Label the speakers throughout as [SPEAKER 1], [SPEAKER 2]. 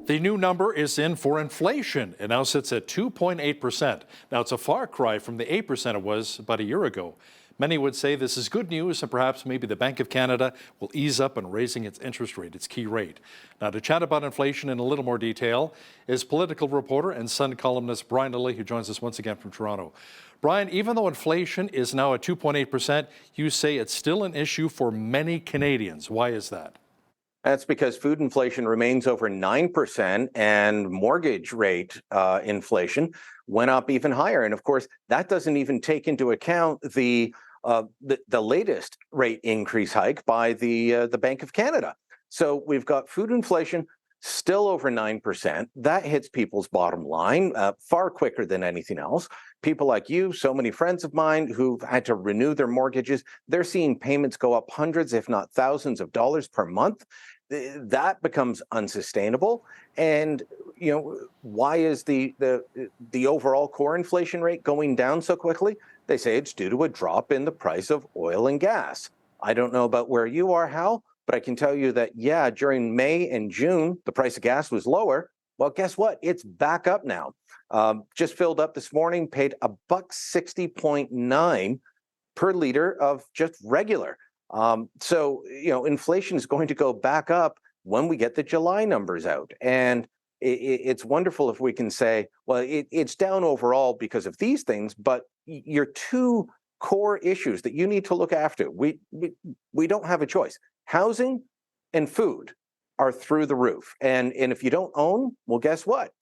[SPEAKER 1] The new number is in for inflation. It now sits at 2.8%. Now, it's a far cry from the 8% it was about a year ago. Many would say this is good news, and perhaps maybe the Bank of Canada will ease up on raising its interest rate, its key rate. Now, to chat about inflation in a little more detail is political reporter and Sun columnist Brian Lilley, who joins us once again from Toronto. Brian, even though inflation is now at 2.8%, you say it's still an issue for many Canadians. Why is that?
[SPEAKER 2] That's because food inflation remains over 9%, and mortgage rate inflation went up even higher. And of course, that doesn't even take into account the latest rate increase hike by the Bank of Canada. So we've got food inflation still over 9%. That hits people's bottom line far quicker than anything else. People like you, so many friends of mine who've had to renew their mortgages, they're seeing payments go up hundreds, if not thousands of dollars per month. That becomes unsustainable. And why is the overall core inflation rate going down so quickly? They say it's due to a drop in the price of oil and gas. I don't know about where you are, Hal, but I can tell you that, yeah, during May and June, the price of gas was lower. Well, guess what? It's back up now. Just filled up this morning, paid $1.60.9 per liter of just regular. So inflation is going to go back up when we get the July numbers out. And it's wonderful if we can say, well, it's down overall because of these things, but your two core issues that you need to look after, we don't have a choice. Housing and food are through the roof. And if you don't own, well, guess what?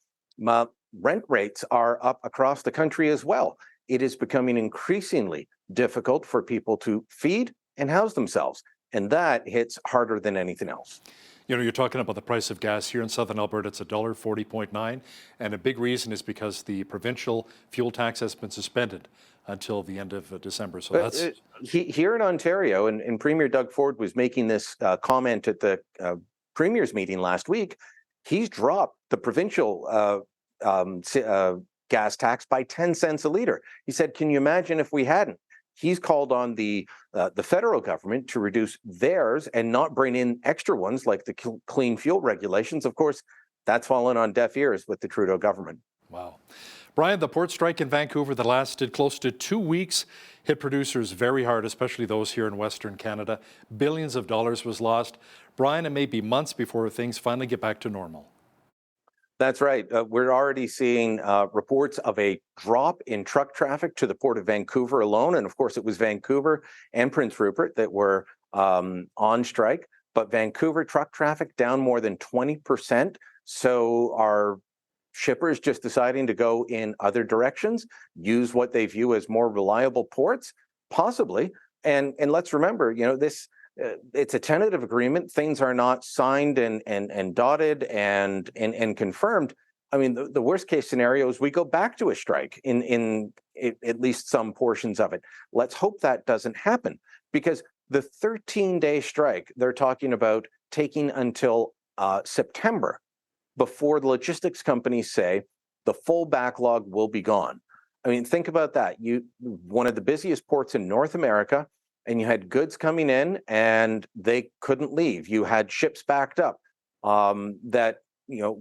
[SPEAKER 2] Rent rates are up across the country as well. It is becoming increasingly difficult for people to feed and house themselves. And that hits harder than anything else.
[SPEAKER 1] You're talking about the price of gas here in southern Alberta. It's $1.40.9. And a big reason is because the provincial fuel tax has been suspended until the end of December. So that's
[SPEAKER 2] here in Ontario, and Premier Doug Ford was making this comment at the Premier's meeting last week. He's dropped the provincial gas tax by 10 cents a liter. He said, can you imagine if we hadn't? He's called on the federal government to reduce theirs and not bring in extra ones like the clean fuel regulations. Of course, that's fallen on deaf ears with the Trudeau government.
[SPEAKER 1] Wow. Brian, the port strike in Vancouver that lasted close to 2 weeks hit producers very hard, especially those here in Western Canada. Billions of dollars was lost. Brian, it may be months before things finally get back to normal.
[SPEAKER 2] That's right. We're already seeing reports of a drop in truck traffic to the Port of Vancouver alone. And of course, it was Vancouver and Prince Rupert that were on strike. But Vancouver truck traffic down more than 20%. So are shippers just deciding to go in other directions, use what they view as more reliable ports? Possibly. And let's remember, this it's a tentative agreement. Things are not signed and dotted and confirmed. I mean, the worst case scenario is we go back to a strike in at least some portions of it. Let's hope that doesn't happen, because the 13-day strike they're talking about taking until September before the logistics companies say the full backlog will be gone. I mean, think about that. One of the busiest ports in North America, and you had goods coming in and they couldn't leave. You had ships backed up that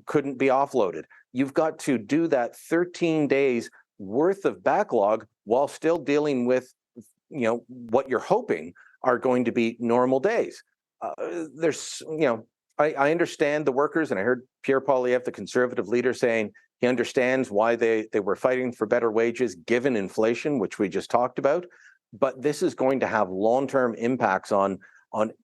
[SPEAKER 2] couldn't be offloaded. You've got to do that 13 days worth of backlog while still dealing with what you're hoping are going to be normal days. I understand the workers, and I heard Pierre Poilievre, the Conservative leader, saying he understands why they were fighting for better wages given inflation, which we just talked about. But this is going to have long-term impacts on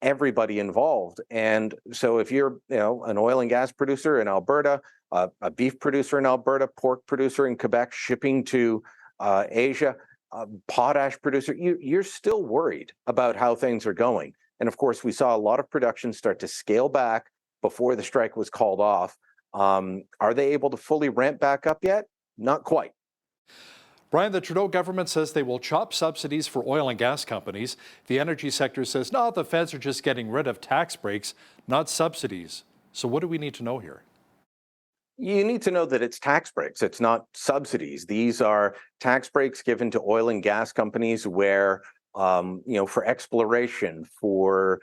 [SPEAKER 2] everybody involved. And so if you're an oil and gas producer in Alberta, a beef producer in Alberta, pork producer in Quebec, shipping to Asia, potash producer, you're still worried about how things are going. And of course, we saw a lot of production start to scale back before the strike was called off. Are they able to fully ramp back up yet? Not quite.
[SPEAKER 1] Brian, the Trudeau government says they will chop subsidies for oil and gas companies. The energy sector says, no, the feds are just getting rid of tax breaks, not subsidies. So what do we need to know here?
[SPEAKER 2] You need to know that it's tax breaks. It's not subsidies. These are tax breaks given to oil and gas companies where, for exploration, for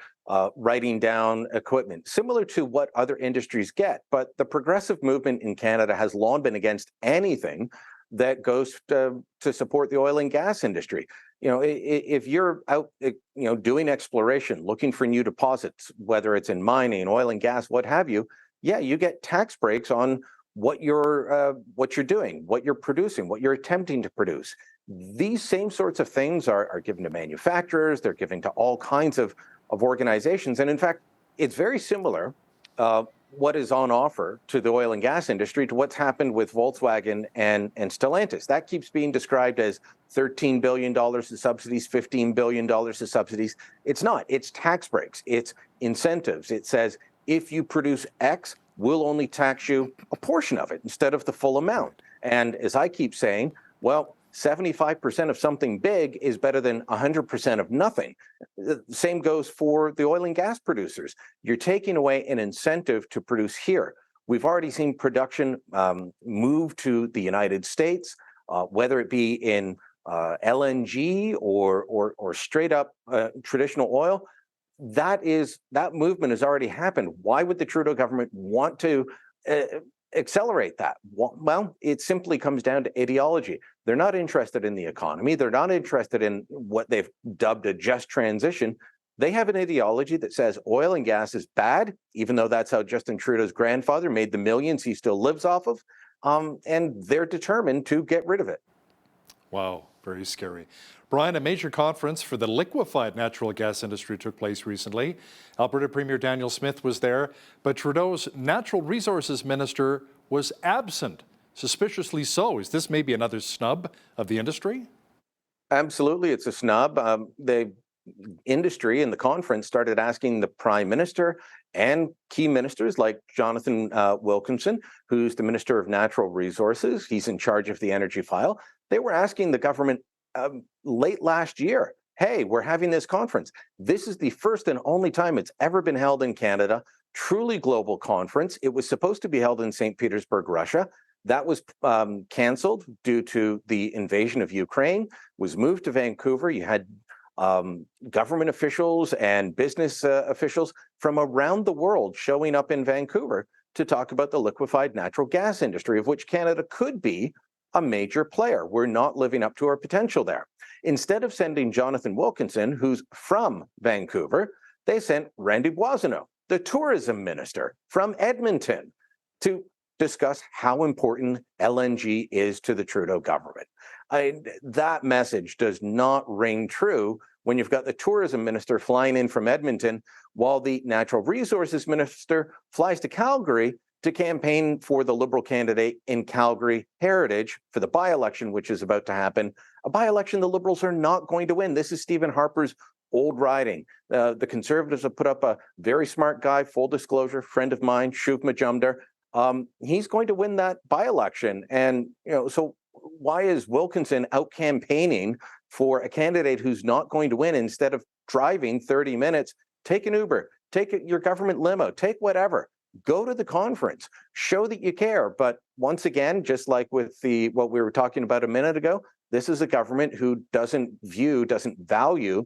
[SPEAKER 2] writing down equipment, similar to what other industries get. But the progressive movement in Canada has long been against anything that goes to support the oil and gas industry. If you're out, doing exploration, looking for new deposits, whether it's in mining, oil and gas, what have you, yeah, you get tax breaks on what you're doing, what you're producing, what you're attempting to produce. These same sorts of things are given to manufacturers. They're given to all kinds of organizations, and in fact, it's very similar. What is on offer to the oil and gas industry to what's happened with Volkswagen and Stellantis. That keeps being described as $13 billion of subsidies, $15 billion of subsidies. It's not. It's tax breaks. It's incentives. It says, if you produce X, we'll only tax you a portion of it instead of the full amount. And as I keep saying, well, 75% of something big is better than 100% of nothing. The same goes for the oil and gas producers. You're taking away an incentive to produce here. We've already seen production move to the United States, whether it be in LNG or straight up traditional oil. That movement has already happened. Why would the Trudeau government want to accelerate that? Well, it simply comes down to ideology. They're not interested in the economy. They're not interested in what they've dubbed a just transition. They have an ideology that says oil and gas is bad, even though that's how Justin Trudeau's grandfather made the millions he still lives off of, and they're determined to get rid of it.
[SPEAKER 1] Wow, very scary. Brian, a major conference for the liquefied natural gas industry took place recently. Alberta Premier Daniel Smith was there, but Trudeau's natural resources minister was absent, suspiciously so. Is this maybe another snub of the industry?
[SPEAKER 2] Absolutely, it's a snub. The industry and the conference started asking the Prime Minister and key ministers like Jonathan Wilkinson, who's the Minister of Natural Resources. He's in charge of the energy file. They were asking the government late last year, hey, we're having this conference. This is the first and only time it's ever been held in Canada, truly global conference. It was supposed to be held in St. Petersburg, Russia. That was canceled due to the invasion of Ukraine, was moved to Vancouver. You had government officials and business officials from around the world showing up in Vancouver to talk about the liquefied natural gas industry, of which Canada could be a major player. We're not living up to our potential there. Instead of sending Jonathan Wilkinson, who's from Vancouver, they sent Randy Boissonnault, the tourism minister from Edmonton, to discuss how important LNG is to the Trudeau government. That message does not ring true when you've got the tourism minister flying in from Edmonton while the natural resources minister flies to Calgary to campaign for the Liberal candidate in Calgary Heritage for the by-election, which is about to happen. A by-election the Liberals are not going to win. This is Stephen Harper's old riding. The Conservatives have put up a very smart guy, full disclosure, friend of mine, Shuv Majumdar. He's going to win that by-election. And, so why is Wilkinson out campaigning for a candidate who's not going to win? Instead of driving 30 minutes, take an Uber, take your government limo, take whatever. Go to the conference, show that you care. But once again, just like with what we were talking about a minute ago, this is a government who doesn't value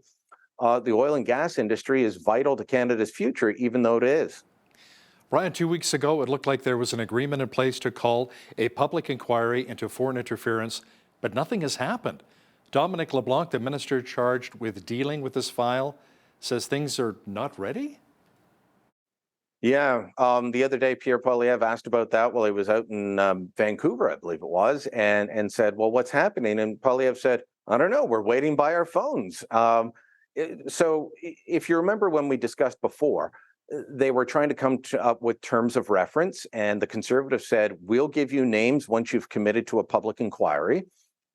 [SPEAKER 2] the oil and gas industry as vital to Canada's future, even though it is.
[SPEAKER 1] Brian, 2 weeks ago, it looked like there was an agreement in place to call a public inquiry into foreign interference, but nothing has happened. Dominic LeBlanc, the minister charged with dealing with this file, says things are not ready?
[SPEAKER 2] Yeah, the other day, Pierre Poilievre asked about that while he was out in Vancouver, I believe it was, and said, well, what's happening? And Poilievre said, I don't know, we're waiting by our phones. So if you remember when we discussed before, they were trying to come up with terms of reference, and the Conservatives said, we'll give you names once you've committed to a public inquiry.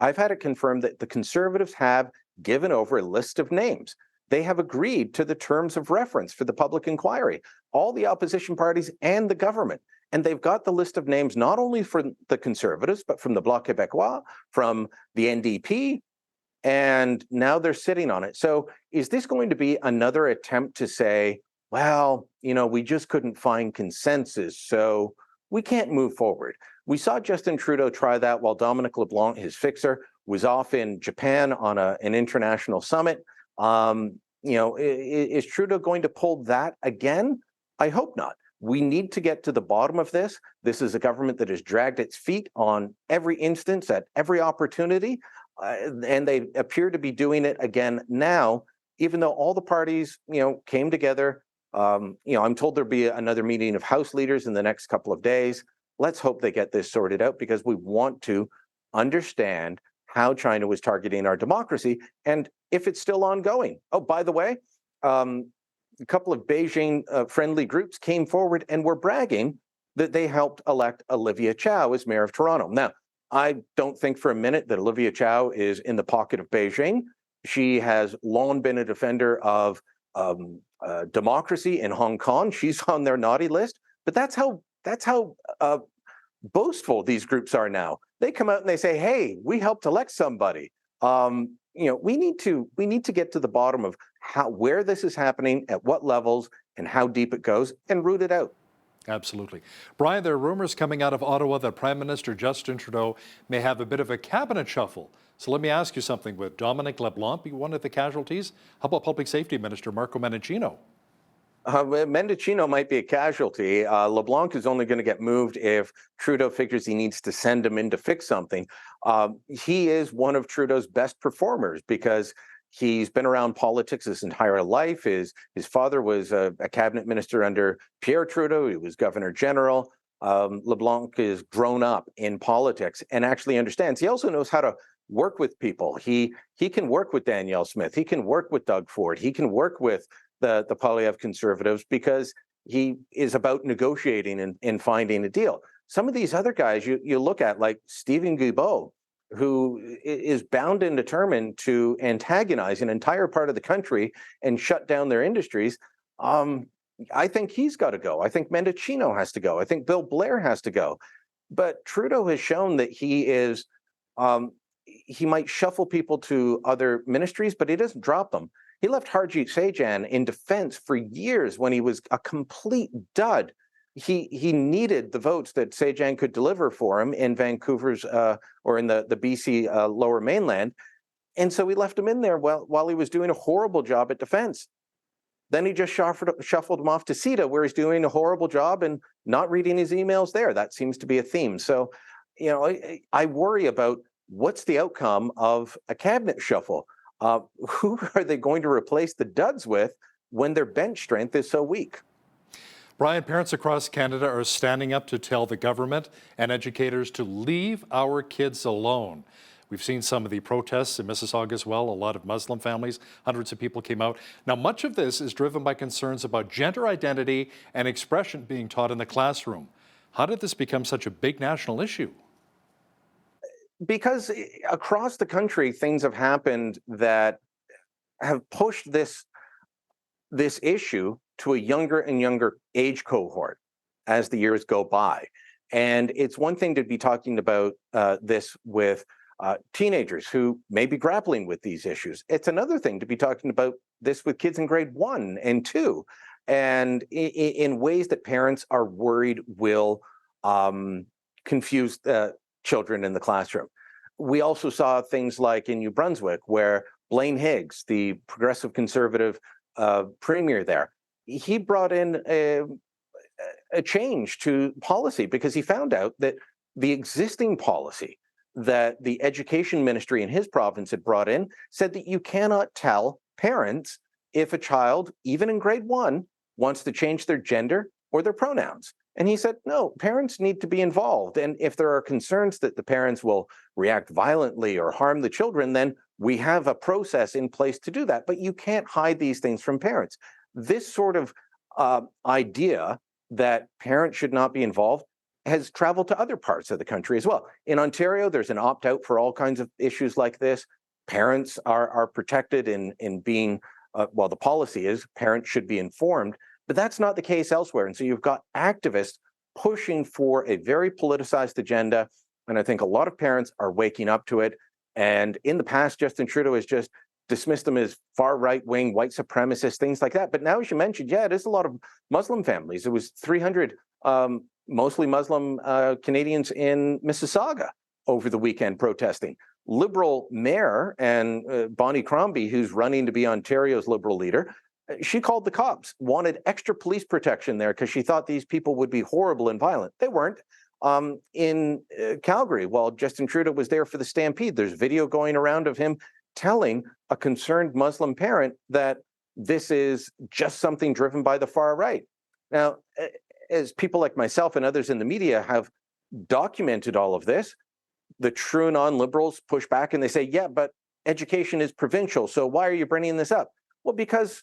[SPEAKER 2] I've had it confirmed that the Conservatives have given over a list of names. They have agreed to the terms of reference for the public inquiry, all the opposition parties and the government. And they've got the list of names not only from the Conservatives, but from the Bloc Québécois, from the NDP, and now they're sitting on it. So is this going to be another attempt to say, well, we just couldn't find consensus, so we can't move forward? We saw Justin Trudeau try that while Dominic LeBlanc, his fixer, was off in Japan on an international summit. Is Trudeau going to pull that again? I hope not. We need to get to the bottom of this. This is a government that has dragged its feet on every instance at every opportunity, and they appear to be doing it again now, even though all the parties, came together. I'm told there'll be another meeting of House leaders in the next couple of days. Let's hope they get this sorted out, because we want to understand how China was targeting our democracy and if it's still ongoing. Oh, by the way, a couple of Beijing friendly groups came forward and were bragging that they helped elect Olivia Chow as mayor of Toronto. Now, I don't think for a minute that Olivia Chow is in the pocket of Beijing. She has long been a defender of democracy in Hong Kong. She's on their naughty list, but that's how boastful these groups are now. They come out and they say, "Hey, we helped elect somebody." We need to get to the bottom of where this is happening, at what levels, and how deep it goes, and root it out.
[SPEAKER 1] Absolutely. Brian, there are rumors coming out of Ottawa that Prime Minister Justin Trudeau may have a bit of a cabinet shuffle. So let me ask you something. Would Dominic LeBlanc be one of the casualties? How about Public Safety Minister Marco Mendicino?
[SPEAKER 2] Mendicino might be a casualty. LeBlanc is only going to get moved if Trudeau figures he needs to send him in to fix something. He is one of Trudeau's best performers because he's been around politics his entire life. His father was a cabinet minister under Pierre Trudeau. He was governor general. LeBlanc is grown up in politics and actually understands. He also knows how to work with people. He can work with Danielle Smith. He can work with Doug Ford. He can work with the Poilievre Conservatives because he is about negotiating and finding a deal. Some of these other guys you look at, like Stephen Guilbeault, who is bound and determined to antagonize an entire part of the country and shut down their industries. I think he's got to go. I think Mendicino has to go. I think Bill Blair has to go. But Trudeau has shown that he might shuffle people to other ministries, but he doesn't drop them. He left Harjit Sajjan in defense for years when he was a complete dud. He needed the votes that Sajjan could deliver for him in Vancouver's or in the BC Lower Mainland, and so he left him in there while he was doing a horrible job at defense. Then he just shuffled him off to CETA, where he's doing a horrible job and not reading his emails there. That seems to be a theme. So, I worry about what's the outcome of a cabinet shuffle. Who are they going to replace the duds with when their bench strength is so weak?
[SPEAKER 1] Brian, parents across Canada are standing up to tell the government and educators to leave our kids alone. We've seen some of the protests in Mississauga as well, a lot of Muslim families, hundreds of people came out. Now, much of this is driven by concerns about gender identity and expression being taught in the classroom. How did this become such a big national issue?
[SPEAKER 2] Because across the country, things have happened that have pushed this issue to a younger and younger age cohort as the years go by. And it's one thing to be talking about this with teenagers who may be grappling with these issues. It's another thing to be talking about this with kids in grade 1 and 2, and in ways that parents are worried will confuse children in the classroom. We also saw things like in New Brunswick, where Blaine Higgs, the progressive conservative premier there, he brought in a change to policy because he found out that the existing policy that the education ministry in his province had brought in said that you cannot tell parents if a child, even in grade 1, wants to change their gender or their pronouns. And he said, no, parents need to be involved. And if there are concerns that the parents will react violently or harm the children, then we have a process in place to do that. But you can't hide these things from parents. This sort of idea that parents should not be involved has traveled to other parts of the country as well. In Ontario, there's an opt-out for all kinds of issues like this. Parents are protected in being, the policy is parents should be informed, but that's not the case elsewhere. And so you've got activists pushing for a very politicized agenda. And I think a lot of parents are waking up to it. And in the past, Justin Trudeau has just dismissed them as far right-wing, white supremacists, things like that. But now, as you mentioned, it is a lot of Muslim families. It was 300 mostly Muslim Canadians in Mississauga over the weekend protesting. Liberal mayor and Bonnie Crombie, who's running to be Ontario's Liberal leader, she called the cops, wanted extra police protection there because she thought these people would be horrible and violent. They weren't. In Calgary, while Justin Trudeau was there for the stampede, there's video going around of him telling a concerned Muslim parent that this is just something driven by the far right. Now, as people like myself and others in the media have documented all of this, the true non-liberals push back and they say, yeah, but education is provincial, so why are you bringing this up? Well, because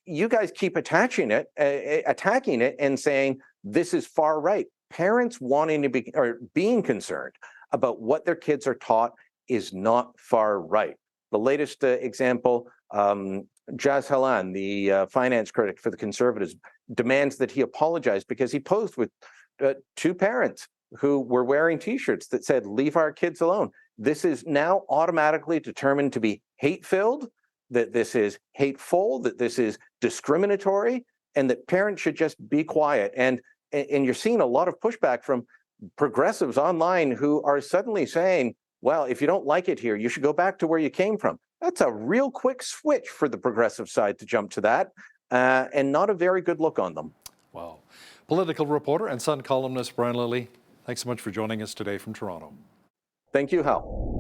[SPEAKER 2] you guys keep attacking it and saying this is far right. Parents wanting to be or being concerned about what their kids are taught is not far right. The latest example, Jas Halan, the finance critic for the Conservatives, demands that he apologize because he posed with two parents who were wearing T-shirts that said, "Leave our kids alone." This is now automatically determined to be hate-filled, that this is hateful, that this is discriminatory, and that parents should just be quiet. And you're seeing a lot of pushback from progressives online who are suddenly saying, well, if you don't like it here, you should go back to where you came from. That's a real quick switch for the progressive side to jump to that, and not a very good look on them.
[SPEAKER 1] Wow. Political reporter and Sun columnist Brian Lilley, thanks so much for joining us today from Toronto.
[SPEAKER 2] Thank you, Hal.